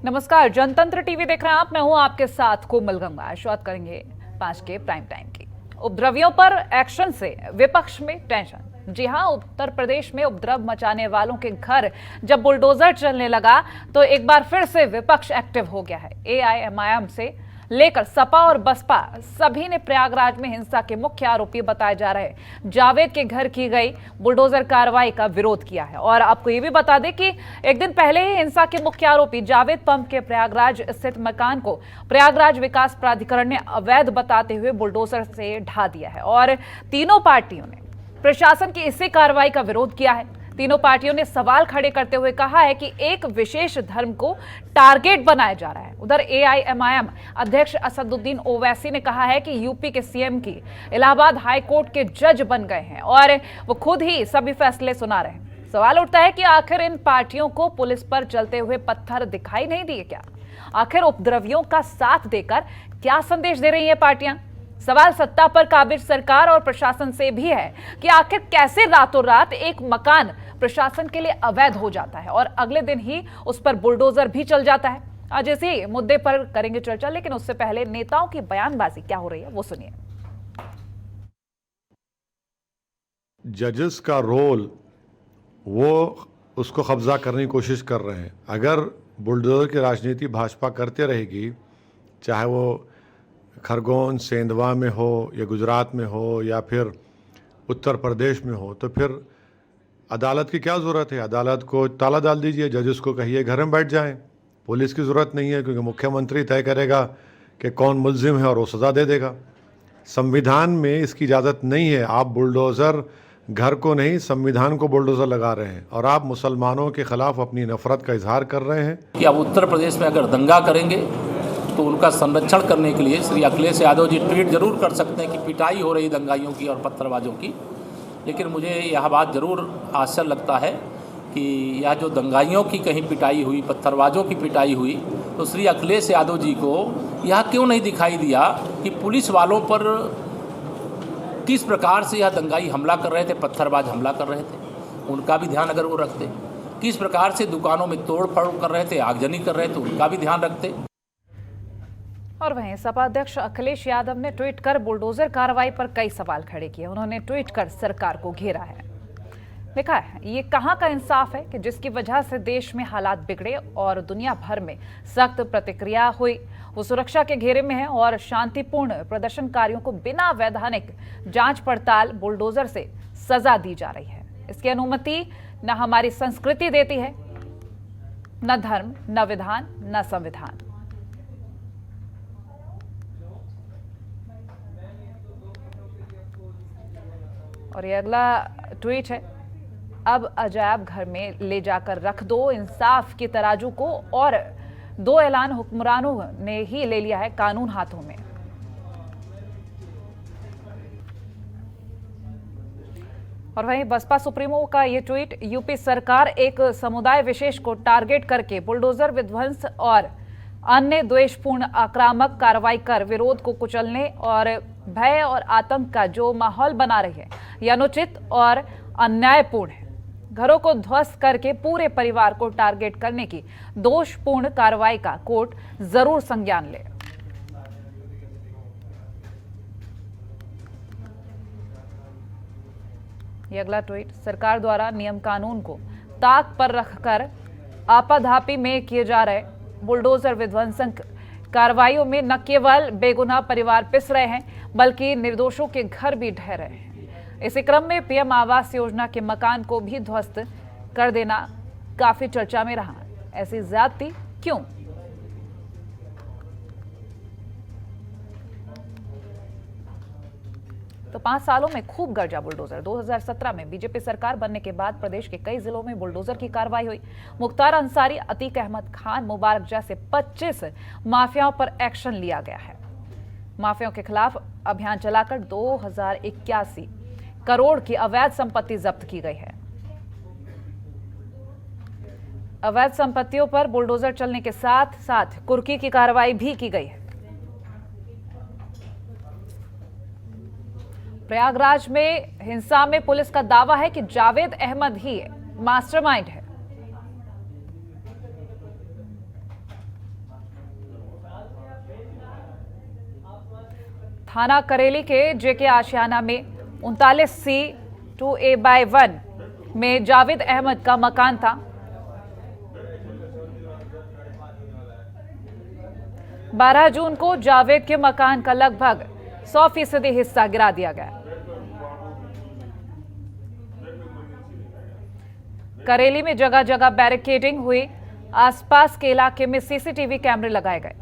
नमस्कार, जनतंत्र टीवी देख रहे हैं आप। मैं हूं आपके साथ कोमल गंगा। शुरुआत करेंगे 5 के प्राइम टाइम की। उपद्रवियों पर एक्शन से विपक्ष में टेंशन। जी हां, उत्तर प्रदेश में उपद्रव मचाने वालों के घर जब बुलडोजर चलने लगा तो एक बार फिर से विपक्ष एक्टिव हो गया है। एआईएमआईएम से लेकर सपा और बसपा सभी ने प्रयागराज में हिंसा के मुख्य आरोपी बताए जा रहे जावेद के घर की गई बुलडोजर कार्रवाई का विरोध किया है। और आपको ये भी बता दें कि एक दिन पहले ही हिंसा के मुख्य आरोपी जावेद पंप के प्रयागराज स्थित मकान को प्रयागराज विकास प्राधिकरण ने अवैध बताते हुए बुलडोजर से ढा दिया है। और तीनों पार्टियों ने प्रशासन की इसी कार्रवाई का विरोध किया है। तीनों पार्टियों ने सवाल खड़े करते हुए कहा है कि एक विशेष धर्म को टारगेट बनाया जा रहा है। उधर एआईएमआईएम अध्यक्ष असदुद्दीन ओवैसी ने कहा है कि यूपी के सीएम की इलाहाबाद हाई कोर्ट के जज बन गए हैं और वो खुद ही सभी फैसले सुना रहे हैं। सवाल उठता है कि आखिर इन पार्टियों को पुलिस पर चलते हुए पत्थर दिखाई नहीं दिए क्या? आखिर उपद्रवियों का साथ देकर क्या संदेश दे रही हैं पार्टियां? सवाल सत्ता पर काबिज सरकार और प्रशासन से भी है कि आखिर कैसे रातों रात एक मकान प्रशासन के लिए अवैध हो जाता है और अगले दिन ही उस पर बुलडोजर भी चल जाता है। आज इसी मुद्दे पर करेंगे चर्चा, लेकिन उससे पहले नेताओं की बयानबाजी क्या हो रही है वो सुनिए। जजेस का रोल वो उसको कब्जा करने की कोशिश कर रहे हैं। अगर बुलडोजर की राजनीति भाजपा करते रहेगी, चाहे वो खरगोन सेंधवा में हो या गुजरात में हो या फिर उत्तर प्रदेश में हो, तो फिर अदालत की क्या ज़रूरत है? अदालत को ताला डाल दीजिए, जजेस को कहिए घर में बैठ जाएं। पुलिस की ज़रूरत नहीं है, क्योंकि मुख्यमंत्री तय करेगा कि कौन मुल्जिम है और वो सज़ा दे देगा। संविधान में इसकी इजाज़त नहीं है। आप बुलडोज़र घर को नहीं, संविधान को बुलडोज़र लगा रहे हैं और आप मुसलमानों के ख़िलाफ़ अपनी नफ़रत का इजहार कर रहे हैं। कि अब उत्तर प्रदेश में अगर दंगा करेंगे तो उनका संरक्षण करने के लिए श्री अखिलेश यादव जी ट्वीट जरूर कर सकते हैं कि पिटाई हो रही दंगाइयों की और पत्थरबाजों की, लेकिन मुझे यह बात ज़रूर आश्चर्य लगता है कि यह जो दंगाइयों की कहीं पिटाई हुई, पत्थरबाजों की पिटाई हुई, तो श्री अखिलेश यादव जी को यह क्यों नहीं दिखाई दिया कि पुलिस वालों पर किस प्रकार से यह दंगाई हमला कर रहे थे, पत्थरबाज हमला कर रहे थे, उनका भी ध्यान अगर वो रखते। किस प्रकार से दुकानों में तोड़ फोड़ कर रहे थे, आगजनी कर रहे थे, उनका भी ध्यान रखते। और वहीं सपा अध्यक्ष अखिलेश यादव ने ट्वीट कर बुलडोजर कार्रवाई पर कई सवाल खड़े किए। उन्होंने ट्वीट कर सरकार को घेरा है। लिखा है, ये कहां का इंसाफ है कि जिसकी वजह से देश में हालात बिगड़े और दुनिया भर में सख्त प्रतिक्रिया हुई, वो सुरक्षा के घेरे में है और शांतिपूर्ण प्रदर्शनकारियों को बिना वैधानिक जांच पड़ताल बुलडोजर से सजा दी जा रही है। इसकी अनुमति न हमारी संस्कृति देती है, न धर्म, न विधान, न संविधान। और ये अगला ट्वीट है, अब अजायब घर में ले जाकर रख दो इंसाफ की तराजू को, और 2 ऐलान हुक्मरानों ने ही ले लिया है कानून हाथों में। और वहीं बसपा सुप्रीमो का ये ट्वीट, यूपी सरकार एक समुदाय विशेष को टारगेट करके बुलडोजर विध्वंस और अन्य द्वेषपूर्ण आक्रामक कार्रवाई कर विरोध को कुचलने और भय और आतंक का जो माहौल बना रही है, यह अनुचित और अन्यायपूर्ण है। घरों को ध्वस्त करके पूरे परिवार को टारगेट करने की दोषपूर्ण कार्रवाई का कोर्ट जरूर संज्ञान ले। यह अगला ट्वीट, सरकार द्वारा नियम कानून को ताक पर रखकर आपाधापी में किए जा रहे बुलडोजर विध्वंसन कार्रवाइयों में न केवल बेगुनाह परिवार पिस रहे हैं, बल्कि निर्दोषों के घर भी ढह रहे हैं। इसी क्रम में पीएम आवास योजना के मकान को भी ध्वस्त कर देना काफी चर्चा में रहा। ऐसी ज्यादती क्यों? तो 5 सालों में खूब गरजा बुलडोजर। 2017 में बीजेपी सरकार बनने के बाद प्रदेश के कई जिलों में बुलडोजर की कार्रवाई हुई। मुख्तार अंसारी, अतीक अहमद खान, मुबारक जैसे 25 माफियाओं पर एक्शन लिया गया है। माफियाओं के खिलाफ अभियान चलाकर 2081 करोड़ की अवैध संपत्ति जब्त की गई है। अवैध संपत्तियों पर बुलडोजर चलने के साथ साथ कुर्की की कार्रवाई भी की गई है। प्रयागराज में हिंसा में पुलिस का दावा है कि जावेद अहमद ही मास्टरमाइंड है। थाना करेली के जेके आशियाना में 39C 2A/1 में जावेद अहमद का मकान था। 12 जून को जावेद के मकान का लगभग 100% हिस्सा गिरा दिया गया। करेली में जगह जगह बैरिकेडिंग हुई। आसपास के इलाके में सीसीटीवी कैमरे लगाए गए।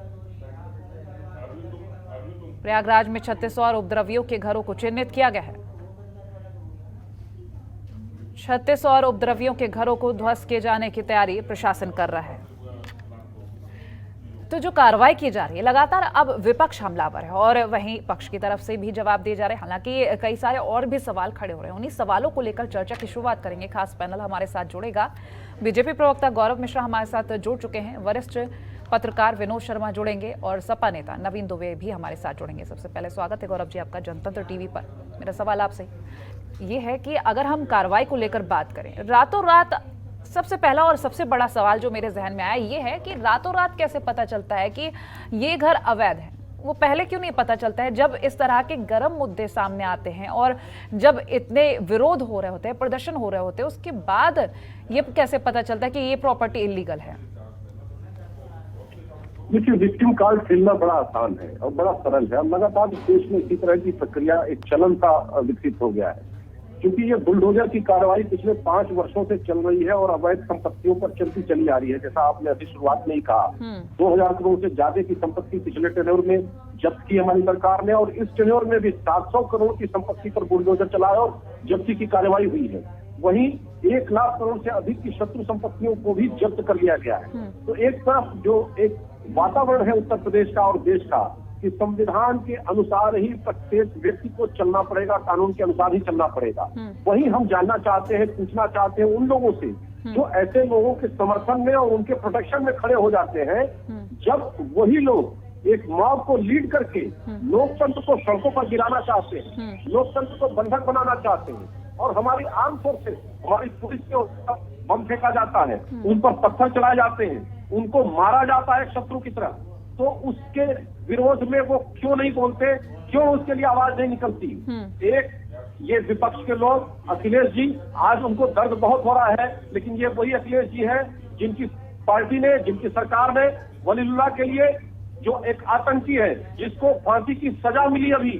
प्रयागराज में 36 और उपद्रवियों के घरों को चिन्हित किया गया है। 36 और उपद्रवियों के घरों को ध्वस्त किए जाने की तैयारी प्रशासन कर रहा है। तो जो कार्रवाई की जा रही है, लगातार अब विपक्ष हमलावर है और वहीं पक्ष की तरफ से भी जवाब दिए जा रहे हैं। हालांकि कई सारे और भी सवाल खड़े हो रहे हैं। उन्हीं सवालों को लेकर चर्चा की शुरुआत करेंगे। खास पैनल हमारे साथ जुड़ेगा। बीजेपी प्रवक्ता गौरव मिश्रा हमारे साथ जुड़ चुके हैं, वरिष्ठ पत्रकार विनोद शर्मा जुड़ेंगे और सपा नेता नवीन दुबे भी हमारे साथ जुड़ेंगे। सबसे पहले स्वागत है गौरव जी आपका जनतंत्र टीवी पर। मेरा सवाल आपसे ये है कि अगर हम कार्रवाई को लेकर बात करें, रातों रात सबसे पहला और सबसे बड़ा सवाल जो मेरे जहन में आया ये है कि रातों रात कैसे पता चलता है कि ये घर अवैध है? वो पहले क्यों नहीं पता चलता है जब इस तरह के गर्म मुद्दे सामने आते हैं और जब इतने विरोध हो रहे होते हैं, प्रदर्शन हो रहे होते हैं, उसके बाद ये कैसे पता चलता है कि ये प्रॉपर्टी इलीगल है? देखिए, विक्टिम कार्ड खेलना बड़ा आसान है और बड़ा सरल है। लगातार देश में इसी तरह की प्रक्रिया एक चलन सा विकसित हो गया है, क्योंकि ये बुलडोजर की कार्रवाई पिछले 5 वर्षों से चल रही है और अवैध संपत्तियों पर चलती चली आ रही है। जैसा आपने अभी शुरुआत में ही कहा, 2000 करोड़ से ज्यादा की संपत्ति पिछले टेन्योर में जब्त की हमारी सरकार ने और इस टेन्योर में भी 700 करोड़ की संपत्ति पर बुलडोजर चला है और जब्ती की कार्रवाई हुई है। वहीं 1 लाख करोड़ से अधिक की शत्रु संपत्तियों को भी जब्त कर लिया गया है। तो एक तरफ जो एक वातावरण है उत्तर प्रदेश का और देश का कि संविधान के अनुसार ही प्रत्येक व्यक्ति को चलना पड़ेगा, कानून के अनुसार ही चलना पड़ेगा। वहीं हम जानना चाहते हैं, पूछना चाहते हैं उन लोगों से जो ऐसे लोगों के समर्थन में और उनके प्रोटेक्शन में खड़े हो जाते हैं, जब वही लोग एक मॉब को लीड करके लोकतंत्र को सड़कों पर गिराना चाहते हैं, लोकतंत्र को बंधक बनाना चाहते हैं और हमारी आर्म फोर्सेस, हमारी पुलिस के ऊपर बम फेंका जाता है, उन पर पत्थर चलाए जाते हैं, उनको मारा जाता है शत्रु की तरह, तो उसके विरोध में वो क्यों नहीं बोलते, क्यों उसके लिए आवाज नहीं निकलती? एक ये विपक्ष के लोग, अखिलेश जी, आज उनको दर्द बहुत हो रहा है, लेकिन ये वही अखिलेश जी है जिनकी पार्टी ने, जिनकी सरकार ने वलीउल्लाह के लिए जो एक आतंकी है जिसको फांसी की सजा मिली अभी,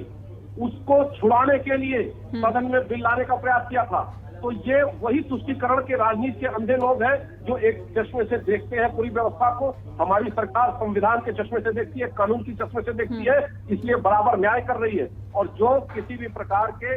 उसको छुड़ाने के लिए सदन में बिल लाने का प्रयास किया था। तो ये वही तुष्टीकरण के राजनीति के अंधे लोग हैं जो एक चश्मे से देखते हैं पूरी व्यवस्था को। हमारी सरकार संविधान के चश्मे से देखती है, कानून की चश्मे से देखती है, इसलिए बराबर न्याय कर रही है। और जो किसी भी प्रकार के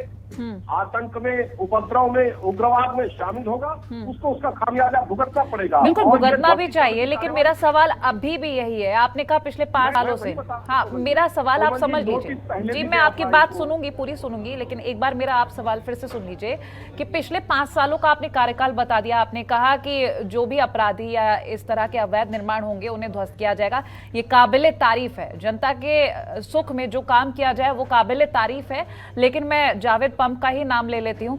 आतंक में, उपद्रव में, उग्रवाद में शामिल होगा, उसको उसका खामियाजा भुगतना पड़ेगा। बिल्कुल भुगतना भी चाहिए, लेकिन मेरा सवाल अभी भी यही है। आपने कहा पिछले 5 सालों से, हाँ, मेरा सवाल आप समझ लीजिए जी, मैं आपकी बात सुनूंगी, पूरी सुनूंगी, लेकिन एक बार मेरा आप सवाल फिर से सुन लीजिए कि पिछले 5 सालों का आपने कार्यकाल बता दिया। आपने कहा कि जो भी अपराधी या इस तरह के अवैध निर्माण होंगे उन्हें ध्वस्त किया जाएगा। ये काबिले तारीफ है, जनता के सुख में जो काम किया जाए वो काबिले तारीफ है। लेकिन मैं जावेद पंप का ही नाम ले लेती हूँ।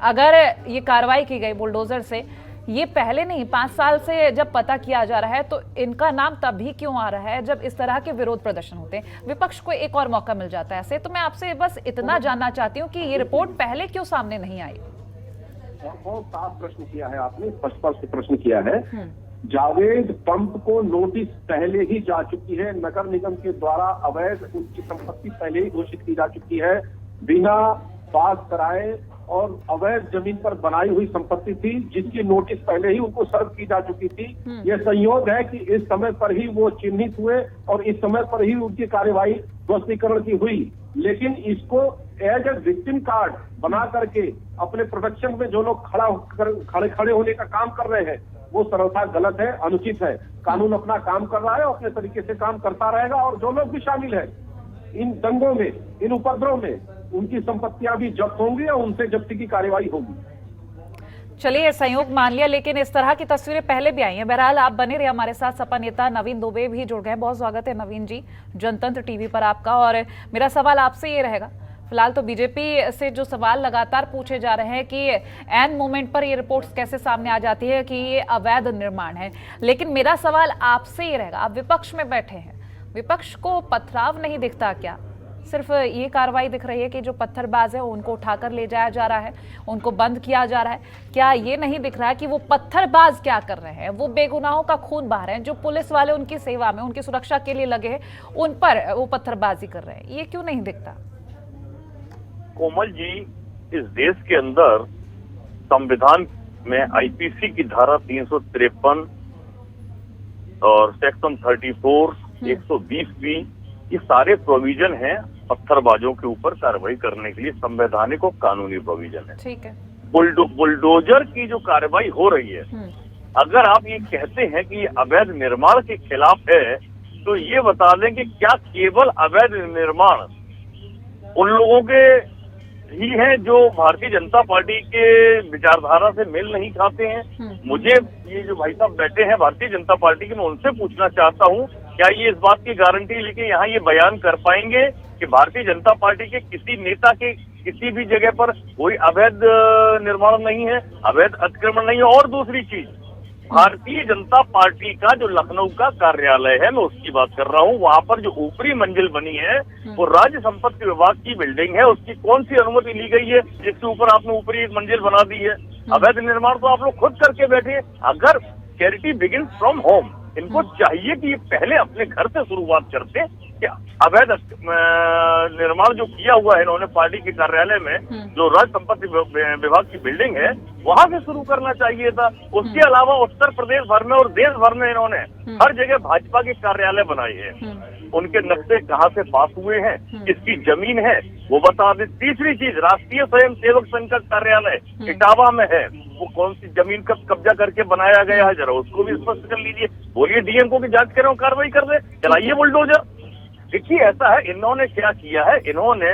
अगर ये कार्रवाई की गई बुलडोजर से, ये पहले नहीं 5 साल से जब पता किया जा रहा है, तो इनका नाम तभी क्यों आ रहा है जब इस तरह के विरोध प्रदर्शन होते हैं? विपक्ष को एक और मौका मिल जाता है ऐसे। तो मैं आपसे बस इतना जानना चाहती हूँ कि ये रिपोर्ट पहले क्यों सामने नहीं आई? बहुत साफ प्रश्न किया है आपने, स्पष्ट प्रश्न किया है। जावेद पंप को नोटिस पहले ही जा चुकी है, नगर निगम के द्वारा अवैध उसकी संपत्ति पहले ही घोषित की जा चुकी है, बिना पास कराए और अवैध जमीन पर बनाई हुई संपत्ति थी जिसकी नोटिस पहले ही उनको सर्व की जा चुकी थी। यह संयोग है कि इस समय पर ही वो चिन्हित हुए और इस समय पर ही उनकी कार्यवाही ध्वस्तीकरण की हुई। लेकिन इसको एज ए विक्टिम कार्ड बना करके अपने प्रोटेक्शन में जो लोग खड़े होने का काम कर रहे हैं, वो सर्वथा गलत है, अनुचित है। कानून अपना काम कर रहा है, अपने तरीके से काम करता रहेगा और जो लोग भी शामिल है इन दंगों में, इन उपद्रव में, उनकी संपत्तियां भी जब्त होंगी और उनसे जब्ती की कार्रवाई होगी। चलिए, संयोग मान लिया, लेकिन इस तरह की तस्वीरें पहले भी आई हैं। बहरहाल आप बने रहे हमारे साथ। सपा नेता नवीन दुबे भी जुड़ गए। बहुत स्वागत है नवीन जी, जनतंत्र टीवी पर आपका। और मेरा सवाल आपसे ये रहेगा, फिलहाल तो बीजेपी से जो सवाल लगातार पूछे जा रहे हैं कि एन मोमेंट पर ये रिपोर्ट्स कैसे सामने आ जाती है कि ये अवैध निर्माण है, लेकिन मेरा सवाल आपसे ये रहेगा, आप विपक्ष में बैठे हैं, विपक्ष को पथराव नहीं दिखता क्या सिर्फ ये कार्रवाई दिख रही है कि जो पत्थरबाज है उनको उठाकर ले जाया जा रहा है, उनको बंद किया जा रहा है। क्या ये नहीं दिख रहा है कि वो पत्थरबाज क्या कर रहे हैं? वो बेगुनाहों का खून बहा रहे हैं। जो पुलिस वाले उनकी सेवा में, उनकी सुरक्षा के लिए लगे हैं, उन पर वो पत्थरबाजी कर रहे हैं। ये क्यों नहीं दिखता? कोमल जी, इस देश के अंदर संविधान में आईपीसी की धारा 353 और सेक्शन 34, 120 ये सारे प्रोविजन हैं पत्थरबाजों के ऊपर कार्रवाई करने के लिए, संवैधानिक और कानूनी प्रोविजन है। ठीक है। बुलडोजर की जो कार्रवाई हो रही है, अगर आप ये कहते हैं कि ये अवैध निर्माण के खिलाफ है, तो ये बता दें कि क्या केवल अवैध निर्माण उन लोगों के ही हैं जो भारतीय जनता पार्टी के विचारधारा से मेल नहीं खाते हैं? मुझे ये जो भाई साहब बैठे हैं भारतीय जनता पार्टी के, मैं उनसे पूछना चाहता हूँ, क्या ये इस बात की गारंटी लेके यहाँ ये बयान कर पाएंगे कि भारतीय जनता पार्टी के किसी नेता के किसी भी जगह पर कोई अवैध निर्माण नहीं है, अवैध अतिक्रमण नहीं है? और दूसरी चीज, भारतीय जनता पार्टी का जो लखनऊ का कार्यालय है, मैं उसकी बात कर रहा हूँ, वहाँ पर जो ऊपरी मंजिल बनी है वो राज्य संपत्ति विभाग की बिल्डिंग है। उसकी कौन सी अनुमति ली गई है जिसके ऊपर आपने ऊपरी एक मंजिल बना दी है? अवैध निर्माण तो आप लोग खुद करके बैठे हैं। अगर चैरिटी बिगिंस फ्रॉम होम, इनको चाहिए कि ये पहले अपने घर से शुरुआत करते कि अवैध निर्माण जो किया हुआ है इन्होंने पार्टी के कार्यालय में, जो राज्य संपत्ति विभाग की बिल्डिंग है, वहां से शुरू करना चाहिए था। उसके अलावा उत्तर प्रदेश भर में और देश भर में इन्होंने हर जगह भाजपा के कार्यालय बनाए हैं। उनके नक्शे कहाँ से पास हुए हैं, किसकी जमीन है, वो बता दें। तीसरी चीज, राष्ट्रीय स्वयं सेवक संघ का कार्यालय इटावा में है, वो कौन सी जमीन का कब्जा करके बनाया गया है, जरा उसको भी स्पष्ट कर लीजिए। बोलिए डीएम को की जांच करें, कार्रवाई कर दे, चलाइए बुलडोजर। देखिए ऐसा है, इन्होंने क्या किया है, इन्होंने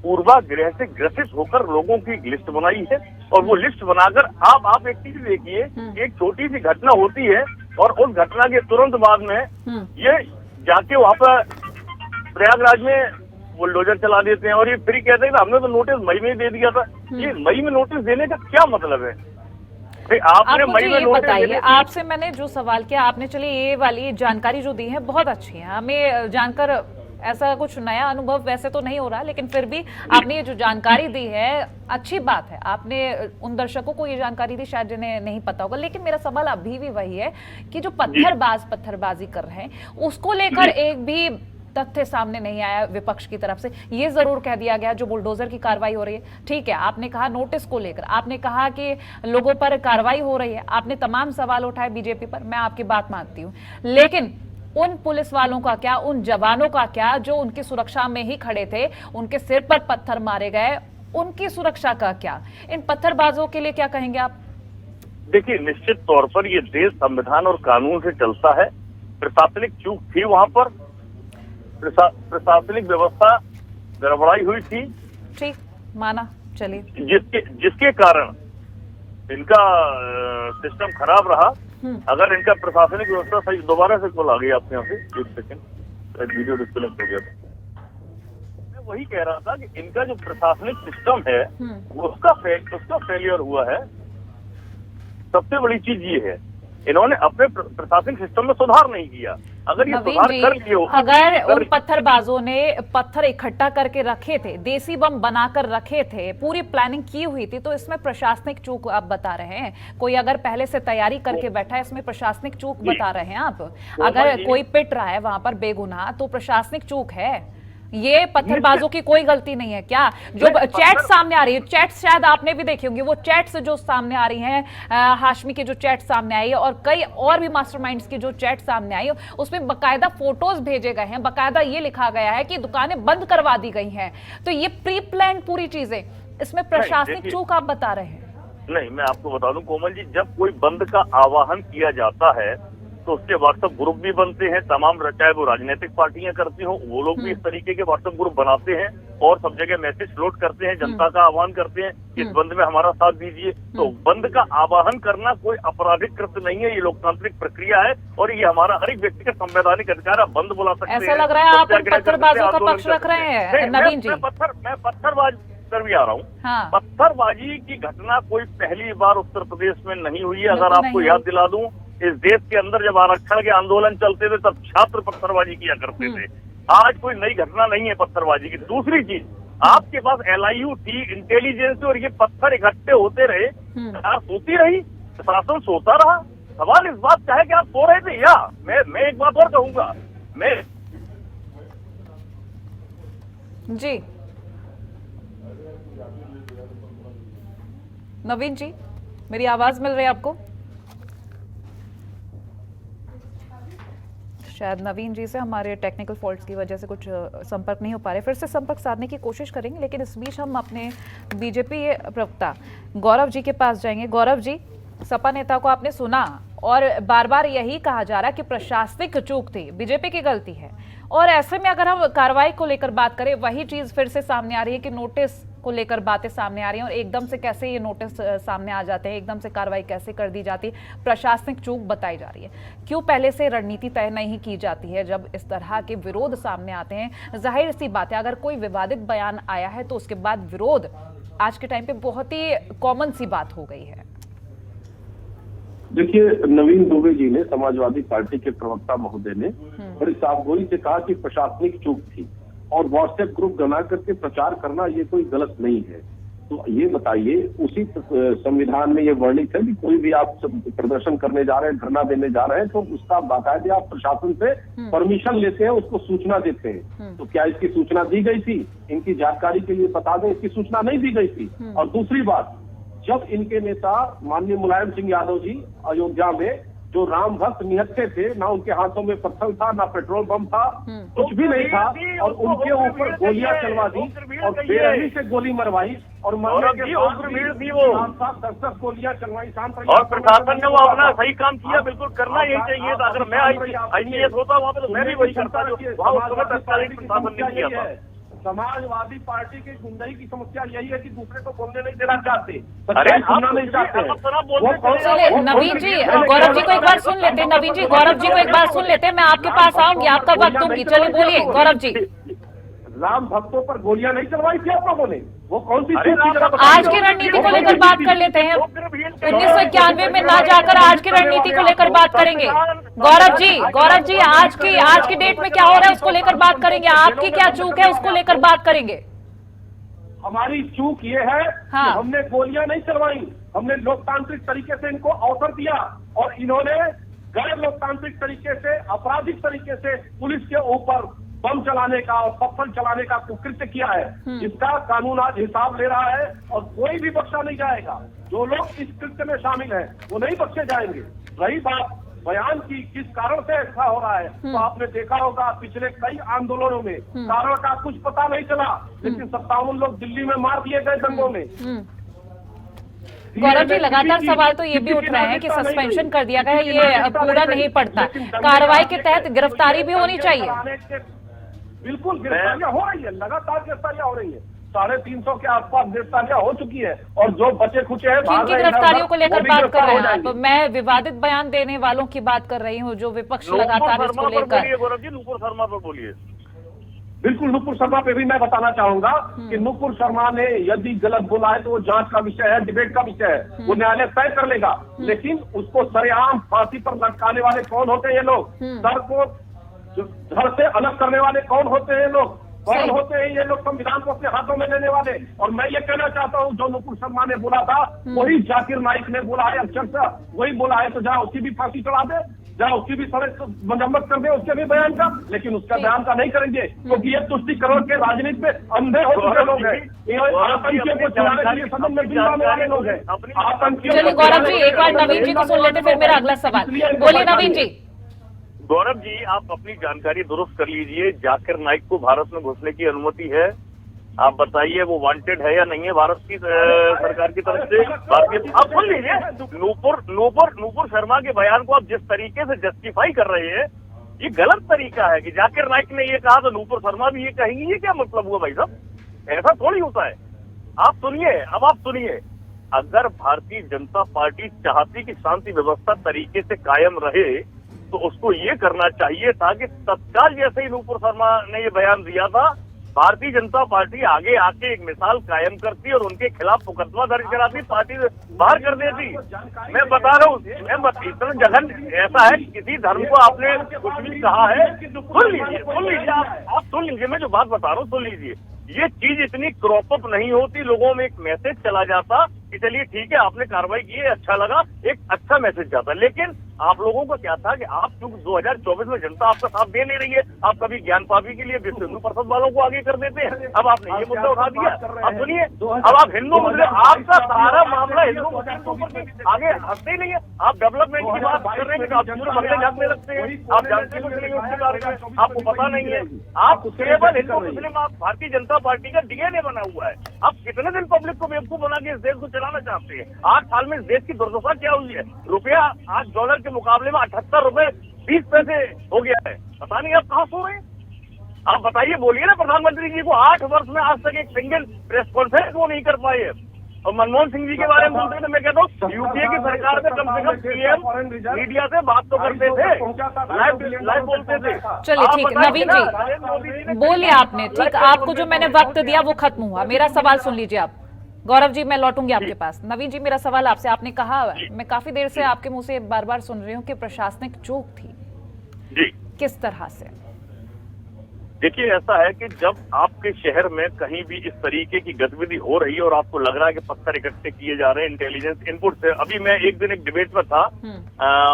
पूर्वाग्रह से ग्रसित होकर लोगों की एक लिस्ट बनाई है, और वो लिस्ट बनाकर आप एक चीज देखिए, एक छोटी सी घटना होती है और उस घटना के तुरंत बाद में ये जाके वहां पर प्रयागराज में बुलडोजर चला देते हैं, और ये फिर कहते हैं कि हमने तो नोटिस मई में दे दिया था। ये मई में नोटिस देने का क्या मतलब है? आपने मुझे ये बताइए, आपसे मैंने जो सवाल किया, आपने चलिए ये वाली जानकारी जो दी है बहुत अच्छी है, हमें जानकर ऐसा कुछ नया अनुभव वैसे तो नहीं हो रहा, लेकिन फिर भी आपने ये जो जानकारी दी है अच्छी बात है। आपने उन दर्शकों को ये जानकारी दी शायद जिन्हें नहीं पता होगा, लेकिन मेरा सवाल अभी भी वही है कि जो पत्थरबाजी कर रहे हैं उसको लेकर एक भी तथ्य सामने नहीं आया विपक्ष की तरफ से। ये जरूर कह दिया गया जो बुलडोजर की कार्रवाई हो रही है, ठीक है, आपने कहा नोटिस को लेकर, आपने कहा कि लोगों पर कार्रवाई हो रही है, आपने तमाम सवाल उठाए बीजेपी पर, मैं आपकी बात मानती हूं, लेकिन उन पुलिस वालों का क्या, उन जवानों का क्या जो उनकी सुरक्षा में ही खड़े थे, उनके सिर पर पत्थर मारे गए, उनकी सुरक्षा का क्या? इन पत्थरबाजों के लिए क्या कहेंगे आप? देखिए, निश्चित तौर पर ये देश संविधान और कानून से चलता है। प्रशासनिक चूक थी, वहां पर प्रशासनिक व्यवस्था गड़बड़ाई हुई थी, ठीक माना, चलिए, जिसके कारण इनका सिस्टम खराब रहा। अगर इनका प्रशासनिक व्यवस्था सही, दोबारा से कॉल आ गई आपके यहाँ से, एक सेकंड, वीडियो डिस्कनेक्ट हो गया था। मैं वही कह रहा था कि इनका जो प्रशासनिक सिस्टम है उसका फेलियर हुआ है। सबसे बड़ी चीज ये है, इन्होंने अपने प्रशासनिक सिस्टम में सुधार नहीं किया। अगर ये सुधार कर लिए हो, अगर उन पत्थरबाजों ने पत्थर इकट्ठा करके रखे थे, देसी बम बनाकर रखे थे, पूरी प्लानिंग की हुई थी, तो इसमें प्रशासनिक चूक आप बता रहे हैं? कोई अगर पहले से तैयारी करके बैठा है, इसमें प्रशासनिक चूक बता रहे हैं आप? अगर कोई पिट रहा है वहां पर बेगुनाह, तो प्रशासनिक चूक है। ये पत्थरबाजों की कोई गलती नहीं है क्या? जो चैट सामने आ रही है, चैट शायद आपने भी देखी होंगी, वो चैट्स जो सामने आ रही हैं, हाशमी की जो चैट सामने आई है और कई और भी मास्टरमाइंड्स की जो चैट सामने आई है, उसमें बकायदा फोटोज भेजे गए हैं, बकायदा ये लिखा गया है कि दुकानें बंद करवा दी गई हैं। तो ये प्री प्लान पूरी चीजें, इसमें प्रशासनिक चूक आप बता रहे हैं? नहीं, मैं आपको बता दूं कोमल जी, जब कोई बंद का आह्वान किया जाता है तो उसके व्हाट्सएप ग्रुप भी बनते हैं, तमाम, चाहे वो राजनीतिक पार्टियां करती हो, वो लोग भी इस तरीके के व्हाट्सएप ग्रुप बनाते हैं और सब जगह मैसेज फ्लोट करते हैं, जनता का आह्वान करते हैं कि इस बंद में हमारा साथ दीजिए। तो बंद का आह्वान करना कोई आपराधिक कृत्य नहीं है, ये लोकतांत्रिक प्रक्रिया है और ये हमारा हर एक व्यक्ति का संवैधानिक अधिकार है, बंद बुला सकते हैं। ऐसा लग रहा है आप पत्थरबाजों का पक्ष रख रहे हैं नवीन जी। मैं पत्थरबाज कर भी आ रहा हूँ। हाँ। पत्थरबाजी की घटना कोई पहली बार उत्तर प्रदेश में नहीं हुई है। अगर आपको याद दिला दूं, इस देश के अंदर जब आरक्षण के आंदोलन चलते थे तब छात्र पत्थरबाजी किया करते थे। आज कोई नई घटना नहीं है पत्थरबाजी की। दूसरी चीज, आपके पास LIU थी, इंटेलिजेंस, और ये पत्थर इकट्ठे होते रहे, सरकार सोती रही, प्रशासन सोता रहा। सवाल इस बात का है कि आप सो रहे थे या मैं एक बात और कहूंगा, मैं जी नवीन जी, मेरी आवाज मिल रही है आपको? शायद नवीन जी से हमारे टेक्निकल फॉल्ट्स की वजह से कुछ संपर्क नहीं हो पा रहे। फिर से संपर्क साधने की कोशिश करेंगे, लेकिन इस बीच हम अपने बीजेपी प्रवक्ता गौरव जी के पास जाएंगे। गौरव जी, सपा नेता को आपने सुना और बार बार यही कहा जा रहा है कि प्रशासनिक चूक थी, बीजेपी की गलती है, और ऐसे में अगर हम कार्रवाई को लेकर बात करें, वही चीज फिर से सामने आ रही है कि नोटिस को लेकर बातें सामने आ रही हैं, और एकदम से कैसे ये नोटिस सामने आ जाते हैं, एकदम से कार्रवाई कैसे कर दी जाती है, प्रशासनिक चूक बताई जा रही है। क्यों पहले से रणनीति तय नहीं की जाती है जब इस तरह के विरोध सामने आते हैं? जाहिर सी बात है, अगर कोई विवादित बयान आया है तो उसके बाद विरोध आज के टाइम पे बहुत ही कॉमन सी बात हो गई है। देखिए, नवीन दुबे जी ने, समाजवादी पार्टी के प्रवक्ता महोदय ने बड़ी साफगोई से कहा कि प्रशासनिक चूक थी, और व्हाट्सएप ग्रुप बना करके प्रचार करना ये कोई गलत नहीं है। तो ये बताइए, उसी संविधान में ये वर्णित है कि कोई भी आप प्रदर्शन करने जा रहे हैं, धरना देने जा रहे हैं, तो उसका बाकायदे आप प्रशासन से परमिशन लेते हैं, उसको सूचना देते हैं। तो क्या इसकी सूचना दी गई थी? इनकी जानकारी के लिए बता दें, इसकी सूचना नहीं दी गई थी। और दूसरी बात, जब इनके नेता माननीय मुलायम सिंह यादव जी अयोध्या में जो राम भक्त निहत्थे थे, ना उनके हाथों में पत्थर था, ना पेट्रोल बम था, कुछ भी नहीं था, और उनके ऊपर गोलियां चलवा दी और बेरहमी से गोली मरवाई, और मरने के बाद 10-10 गोलियां चलवाई। और प्रशासन ने वो अपना सही काम किया, बिल्कुल करना यही चाहिए था। अगर मैं IPS होता वहाँ पे तो मैं भी वही करता, वहाँ उस समय तत्कालीन प्रशासन ने किया था। समाजवादी पार्टी की गुंडाई की समस्या यही है कि दूसरे को बोलने नहीं देना चाहते, सुनना नहीं चाहते। नवीन जी, गौरव जी को एक बार सुन लेते हैं। नवीन जी, गौरव जी को एक बार सुन लेते हैं। मैं आपके पास आऊंगी, आपका वक्त दूंगी। चलिए बोलिए गौरव जी। राम भक्तों पर गोलियां नहीं चलवाई थी आप लोगों ने? वो कौन सी आज की रणनीति को लेकर बात कर लेते हैं। 1991 में ना जाकर आज की रणनीति को लेकर बात करेंगे। गौरव जी आज की डेट में क्या हो रहा है उसको लेकर बात करेंगे। आपकी क्या चूक है उसको लेकर बात करेंगे। हमारी चूक ये है कि हमने गोलियां नहीं चलवाई, हमने लोकतांत्रिक तरीके से इनको अवसर दिया, और इन्होंने गैर लोकतांत्रिक तरीके से, आपराधिक तरीके से पुलिस के ऊपर बम चलाने का और पत्थर चलाने का कुकृत्य किया है, जिसका कानून आज हिसाब ले रहा है, और कोई भी बख्शा नहीं जाएगा। जो लोग इस कृत्य में शामिल हैं वो नहीं बख्शे जाएंगे। रही बात बयान की, किस कारण से ऐसा हो रहा है, तो आपने देखा होगा पिछले कई आंदोलनों में कारण का कुछ पता नहीं चला, लेकिन 57 लोग दिल्ली में मार दिए गए दंगों में। गौरव जी, लगातार सवाल तो ये भी उठ रहे हैं कि सस्पेंशन कर दिया गया है, ये पूरा नहीं पड़ता। कार्रवाई के तहत गिरफ्तारी भी होनी चाहिए। बिल्कुल, गिरफ्तारियां हो रही है, लगातार गिरफ्तारियां हो रही है। 350 के आसपास गिरफ्तारियां हो चुकी है, और जो बचे खुचे हैं किनकी गिरफ्तारियों को लेकर बात कर रहे हैं आप? मैं विवादित बयान देने वालों की बात कर रही हूँ, जो विपक्ष लगातार इसको लेकर। गौरव जी, नूपुर शर्मा पर बोलिए। बिल्कुल, नूपुर शर्मा पे भी मैं बताना चाहूंगा कि नूपुर शर्मा ने यदि गलत बोला है तो वो जांच का विषय है, डिबेट का विषय है, वो न्यायालय तय कर लेगा। लेकिन उसको सरेआम फांसी पर लटकाने वाले कौन होते हैं ये लोग? सर को घर से अलग करने वाले कौन होते हैं लोग? कौन होते हैं ये लोग संविधान को अपने हाथों में लेने वाले? और मैं ये कहना चाहता हूँ, जो नूपुर शर्मा ने बोला था वही जाकिर नाइक ने बोला है, अक्षरशः वही बोला है। तो जहाँ उसकी भी फांसी चढ़ा दे, जहाँ उसकी भी सड़क मजम्मत कर दे उसके भी बयान का, लेकिन उसका बयान का नहीं करेंगे, क्योंकि ये तुष्टिकरण के राजनीति में अंधे हो चुके लोग हैं। आतंकियों को चलाने के लिए सदन में बिल लाने वाले लोग हैं। चलिए गौरव जी, एक बार नवीन जी को सुन लेते, फिर मेरा अगला सवाल। बोलिए नवीन जी। गौरव जी, आप अपनी जानकारी दुरुस्त कर लीजिए। जाकिर नाइक को भारत में घुसने की अनुमति है? आप बताइए, वो वांटेड है या नहीं है भारत की सरकार की तरफ से? आप सुन लीजिए, नूपुर शर्मा के बयान को आप जिस तरीके से जस्टिफाई कर रहे हैं, ये गलत तरीका है कि जाकिर नाइक ने ये कहा तो नूपुर शर्मा भी ये कहेंगी। ये क्या मतलब हुआ भाई साहब? ऐसा थोड़ी होता है। आप सुनिए, अब आप सुनिए, अगर भारतीय जनता पार्टी चाहती कि शांति व्यवस्था तरीके से कायम रहे तो उसको ये करना चाहिए था कि तत्काल जैसे ही नूपुर शर्मा ने ये बयान दिया था, भारतीय जनता पार्टी आगे आके एक मिसाल कायम करती और उनके खिलाफ मुकदमा दर्ज कराती, पार्टी से बाहर कर देती। मैं बता रहा हूँ, इतना जघन ऐसा है, किसी धर्म को आपने कुछ भी कहा है, सुन लीजिए आप सुन लीजिए, मैं जो बात बता रहा हूँ सुन लीजिए। ये चीज इतनी क्रॉप अप नहीं होती, लोगों में एक मैसेज चला जाता कि चलिए ठीक है आपने कार्रवाई की है, अच्छा लगा, एक अच्छा मैसेज जाता। लेकिन आप लोगों को क्या था कि आप चूंकि 2024 में जनता आपका साथ दे नहीं रही है, आप कभी ज्ञान पापी के लिए विश्व हिंदू परिषद वालों को आगे कर देते हैं। अब आपने ये मुद्दा उठा दिया, अब सुनिए, अब आप हिंदू मुस्लिम, आपका सारा मामला हिंदू मुस्लिम के ऊपर आगे हंसते ही नहीं है। आप डेवलपमेंट की बात कर रहे हैं, आप पूरे बगले झाँकने लगते हैं, आप जानते कुछ नहीं उसके बारे में, आपको पता नहीं है। आप केवल हिंदू मुस्लिम, आप भारतीय जनता पार्टी का डीएनए बना हुआ है। आप कितने दिन पब्लिक को बेवकूफ बना के इस देश को चलाना चाहते हैं? 8 साल में इस देश की दुर्दशा क्या हुई है? रुपया आज डॉलर के मुकाबले में 78 रुपए 20 पैसे हो गया है। पता नहीं आप कहाँ सो रहे हैं? आप बताइए, बोलिए ना प्रधानमंत्री जी को, 8 वर्ष में आज तक एक सिंगल प्रेस कॉन्फ्रेंस वो नहीं कर पाए। और मनमोहन सिंह जी के बारे में बोलते थे, मैं कहता हूँ यूपीए की सरकार में कम से कम पीएम मीडिया से बात तो करते थे, लाइव बोलते थे। चलिए ठीक है नवीन जी, बोलिए आपने, ठीक, आपको जो मैंने वक्त दिया वो खत्म हुआ। मेरा सवाल सुन लीजिए आप। गौरव जी, मैं लौटूंगी आपके पास। नवीन जी, मेरा सवाल आपसे, आपने कहा, मैं काफी देर से आपके मुंह से बार बार सुन रही हूँ कि प्रशासनिक चूक थी जी, किस तरह से? देखिए, ऐसा है कि जब आपके शहर में कहीं भी इस तरीके की गतिविधि हो रही है और आपको लग रहा है कि पत्थर इकट्ठे किए जा रहे हैं इंटेलिजेंस इनपुट से। अभी मैं एक दिन एक डिबेट में था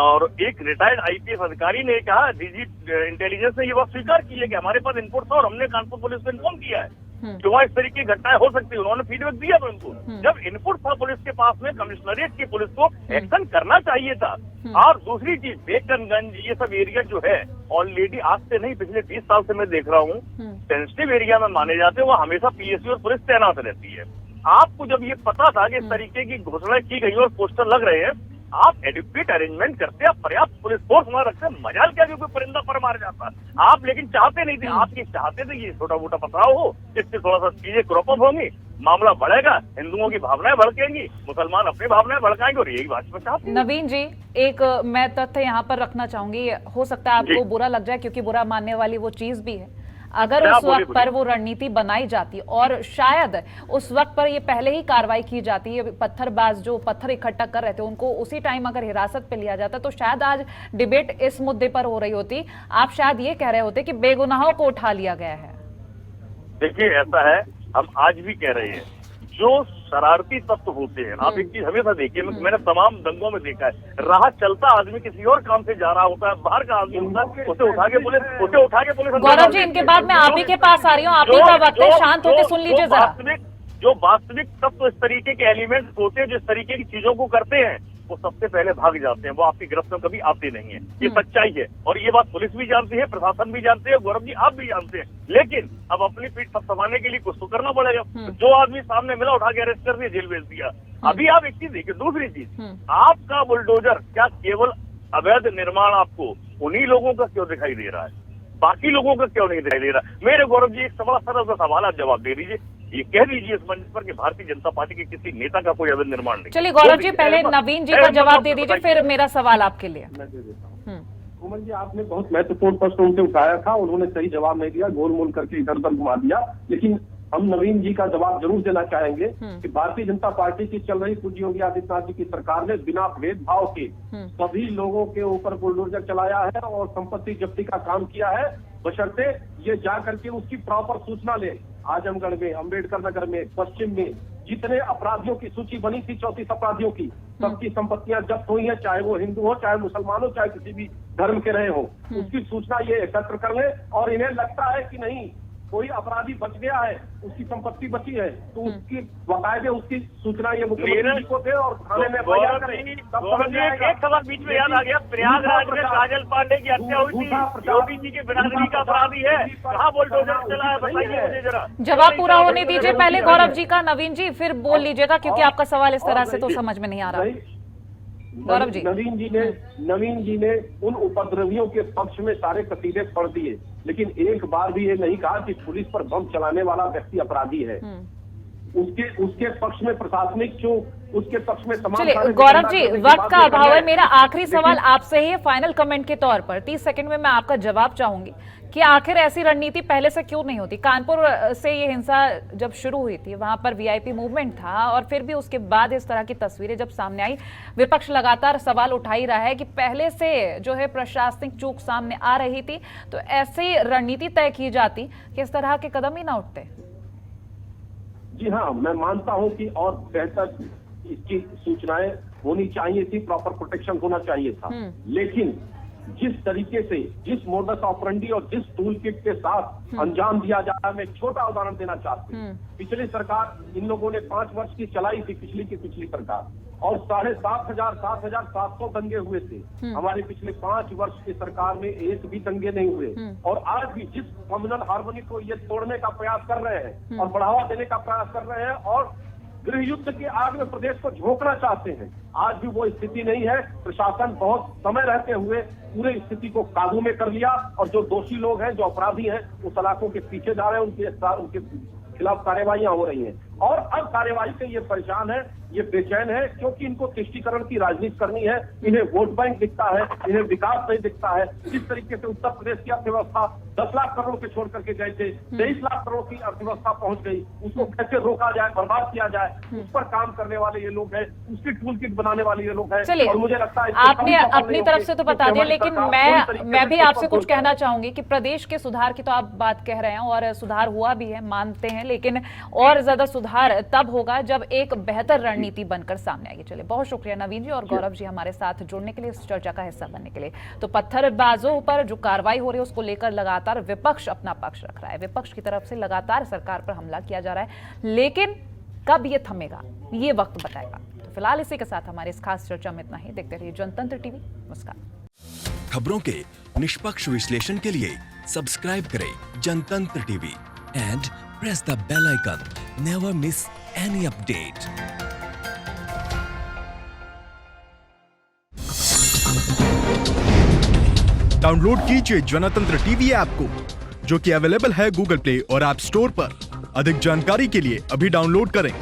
और एक रिटायर्ड आईपीएस अधिकारी ने कहा, डीजी इंटेलिजेंस ने ये बात स्वीकार की है कि हमारे पास इनपुट था और हमने कानपुर पुलिस को इन्फॉर्म किया है कि वहाँ इस तरीके की घटनाएं हो सकती है। उन्होंने फीडबैक दिया था उनको। जब इनपुट था पुलिस के पास में, कमिश्नरेट की पुलिस को एक्शन करना चाहिए था। और दूसरी चीज, बेकनगंज ये सब एरिया जो है, ऑलरेडी आज से नहीं पिछले 20 साल से मैं देख रहा हूँ, सेंसिटिव एरिया में माने जाते हैं, वहाँ हमेशा पीएसयू और पुलिस तैनात रहती है। आपको जब ये पता था कि इस तरीके की घोषणा की गई और पोस्टर लग रहे हैं, आप एडुकेट अरेंजमेंट करते, आप पर्याप्त पुलिस फोर्स वहां रखते, मजाल क्या कोई परिंदा पर मार जाता। आप लेकिन चाहते नहीं थे, आप ये चाहते थे ये छोटा मोटा पथराव हो, इससे थोड़ा सा चीजें क्रॉप अप होंगी, मामला बढ़ेगा, हिंदुओं की भावनाएं भड़केंगी, मुसलमान अपनी भावनाएं भड़काएंगे, और यही भाजपा चाहती है। नवीन जी, एक मैं तथ्य यहाँ पर रखना चाहूंगी, हो सकता है आपको बुरा लग जाए क्योंकि बुरा मानने वाली वो चीज भी है। अगर उस वक्त पर वो रणनीति बनाई जाती और शायद उस वक्त पर ये पहले ही कार्रवाई की जाती है, पत्थरबाज जो पत्थर इकट्ठा कर रहे थे उनको उसी टाइम अगर हिरासत पे लिया जाता, तो शायद आज डिबेट इस मुद्दे पर हो रही होती। आप शायद ये कह रहे होते कि बेगुनाहों को उठा लिया गया है। देखिए, ऐसा है, हम आज भी कह रहे हैं, जो शरारती तत्व होते हैं, आप एक चीज हमेशा देखिए, मैंने तमाम दंगों में देखा है, राह चलता आदमी किसी और काम से जा रहा होता है, बाहर का आदमी होता है, उसे उठा के पुलिस। गौरव जी, इनके बाद मैं आप ही के पास आ रही हूँ, आप ही का वक्त है, शांत होकर सुन लीजिए जरा। जो वास्तविक तत्व इस तरीके के एलिमेंट्स होते हैं, जो इस तरीके की चीजों को करते हैं, वो सबसे पहले भाग जाते हैं, वो आपकी गिरफ्त में कभी आते नहीं है। ये सच्चाई है और ये बात पुलिस भी जानती है, प्रशासन भी जानते हैं, गौरव जी आप भी जानते हैं। लेकिन अब अपनी पीठ थपथपाने के लिए कुछ तो करना पड़ेगा। जो आदमी सामने मिला, उठा के अरेस्ट कर दिया, जेल भेज दिया। अभी आप एक चीज देखिए, दूसरी चीज, आपका बुलडोजर क्या केवल अवैध निर्माण आपको उन्हीं लोगों का क्यों दिखाई दे रहा है, बाकी लोगों का क्यों नहीं दिखाई दे रहा? मेरे गौरव जी, एक सरल सा सवाल, आप जवाब दे दीजिए, ये कह दीजिए इस मंच पर कि भारतीय जनता पार्टी के किसी नेता का कोई अवैध निर्माण नहीं। चलिए गौरव जी, पहले नवीन जी का जवाब दे दीजिए, फिर मेरा सवाल आपके लिए। मैं दे देता हूँ। कोमल जी, आपने बहुत महत्वपूर्ण प्रश्न उनसे उठाया था, उन्होंने सही जवाब नहीं दिया, गोल मोल करके इधर उधर घुमा दिया। लेकिन हम नवीन जी का जवाब जरूर देना चाहेंगे कि भारतीय जनता पार्टी की चल रही पूज्य योगी आदित्यनाथ जी की सरकार ने बिना भेदभाव के सभी लोगों के ऊपर बुलडोजर चलाया है और संपत्ति जब्ती का काम किया है, बशर्ते ये जा करके उसकी प्रॉपर सूचना ले। आजमगढ़ में, अम्बेडकर नगर में, पश्चिम में जितने अपराधियों की सूची बनी थी, 34 अपराधियों की, सबकी संपत्तियां जब्त हुई है, चाहे वो हिंदू हो, चाहे मुसलमान हो, चाहे किसी भी धर्म के रहे हो, उसकी सूचना ये एकत्र कर ले। और इन्हें लगता है कि नहीं कोई अपराधी बच गया है, उसकी संपत्ति बची है, तो उसकी बाकायदे उसकी सूचना ये मुख्यमंत्री को दे और थाने में बयान करें। एक सवाल बीच में याद आ गया, प्रयागराज में काजल पांडे की हत्या हुई थी, योगी जी के बिरादरी का अपराधी है, कहाँ बुलडोजर चला है, बताइए मुझे जरा। जवाब पूरा होने दीजिए पहले गौरव जी का, नवीन जी फिर बोल लीजिएगा, क्योंकि आपका सवाल इस तरह से तो समझ में नहीं आ रहा। गौरव जी, नवीन जी ने उन उपद्रवियों के पक्ष में सारे कसीदे पढ़ दिए, लेकिन एक बार भी ये नहीं कहा कि पुलिस पर बम चलाने वाला व्यक्ति अपराधी है। उसके पक्ष में प्रशासनिक चूक, उसके पक्ष में समान। चलिए गौरव जी, वक्त का अभाव है, मेरा आखिरी सवाल आपसे ही फाइनल कमेंट के तौर पर 30 सेकंड में मैं आपका जवाब चाहूंगी कि आखिर ऐसी रणनीति पहले से क्यों नहीं होती। कानपुर से ये हिंसा जब शुरू हुई थी, वहां पर वीआईपी मूवमेंट था और फिर भी उसके बाद इस तरह की तस्वीरें जब सामने आई, विपक्ष लगातार सवाल उठा ही रहा है कि पहले से जो है प्रशासनिक चूक सामने आ रही थी, तो ऐसी रणनीति तय की जाती कि इस तरह के कदम ही ना उठते। जी हाँ, मैं मानता हूं कि और बेहतर इसकी सूचनाएं होनी चाहिए थी, प्रॉपर प्रोटेक्शन होना चाहिए था, लेकिन जिस तरीके से, जिस मोडस ऑपरेंडी और जिस टूल किट के साथ अंजाम दिया जा रहा है, मैं एक छोटा उदाहरण देना चाहती हूँ। पिछली सरकार, इन लोगों ने 5 वर्ष की चलाई थी, पिछली सरकार, और 7,500 दंगे हुए थे। हमारे पिछले 5 वर्ष की सरकार में एक भी दंगे नहीं हुए। और आज भी जिस कम्युनल हार्मनी को ये तोड़ने का प्रयास कर रहे हैं और बढ़ावा देने का प्रयास कर रहे हैं और गृह युद्ध की आग में प्रदेश को झोंकना चाहते हैं, आज भी वो स्थिति नहीं है। प्रशासन बहुत समय रहते हुए पूरे स्थिति को काबू में कर लिया और जो दोषी लोग हैं, जो अपराधी हैं, वो सलाखों के पीछे जा रहे हैं, उनके खिलाफ कार्यवाहियां हो रही हैं। और अब कार्यवाही से ये परेशान है, ये बेचैन है, क्योंकि इनको तुष्टीकरण की राजनीति करनी है। इन्हें वोट बैंक दिखता है, इन्हें विकास नहीं दिखता है। जिस तरीके से उत्तर प्रदेश की अर्थव्यवस्था 10 लाख करोड़ के छोड़ करके गए थे, 23 लाख करोड़ की अर्थव्यवस्था पहुंच गई, उसको कैसे रोका जाए, बर्बाद किया जाए, उस पर काम करने वाले ये लोग हैं, उसकी टूल किट बनाने वाले ये लोग हैं। चलिए, और मुझे लगता है आपने अपनी तरफ से तो बता दिया, लेकिन मैं भी आपसे कुछ कहना चाहूंगी कि प्रदेश के सुधार की तो आप बात कह रहे हैं और सुधार हुआ भी है, मानते हैं, लेकिन और ज्यादा सुधार तब होगा जब एक बेहतर रणनीति बनकर सामने आएगी। चलिए, बहुत शुक्रिया नवीन जी और गौरव जी हमारे साथ जुड़ने के लिए, इस चर्चा का हिस्सा बनने के लिए। तो पत्थरबाजों पर जो कार्रवाई हो रही है उसको लेकर लगातार विपक्ष अपना पक्ष रख रहा है, विपक्ष की तरफ से लगातार सरकार पर हमला किया जा रहा है, लेकिन कब ये थमेगा ये वक्त बताएगा। तो फिलहाल इसी के साथ हमारी इस खास चर्चा में इतना ही। देखते रहिए जनतंत्र टीवी। नमस्कार। खबरों के निष्पक्ष विश्लेषण के लिए सब्सक्राइब करें जनतंत्र TV and press the bell icon. Never miss any update. Download कीजिए जनतंत्र टीवी ऐप को, जो कि अवेलेबल है गूगल प्ले और ऐप स्टोर पर। अधिक जानकारी के लिए अभी डाउनलोड करें।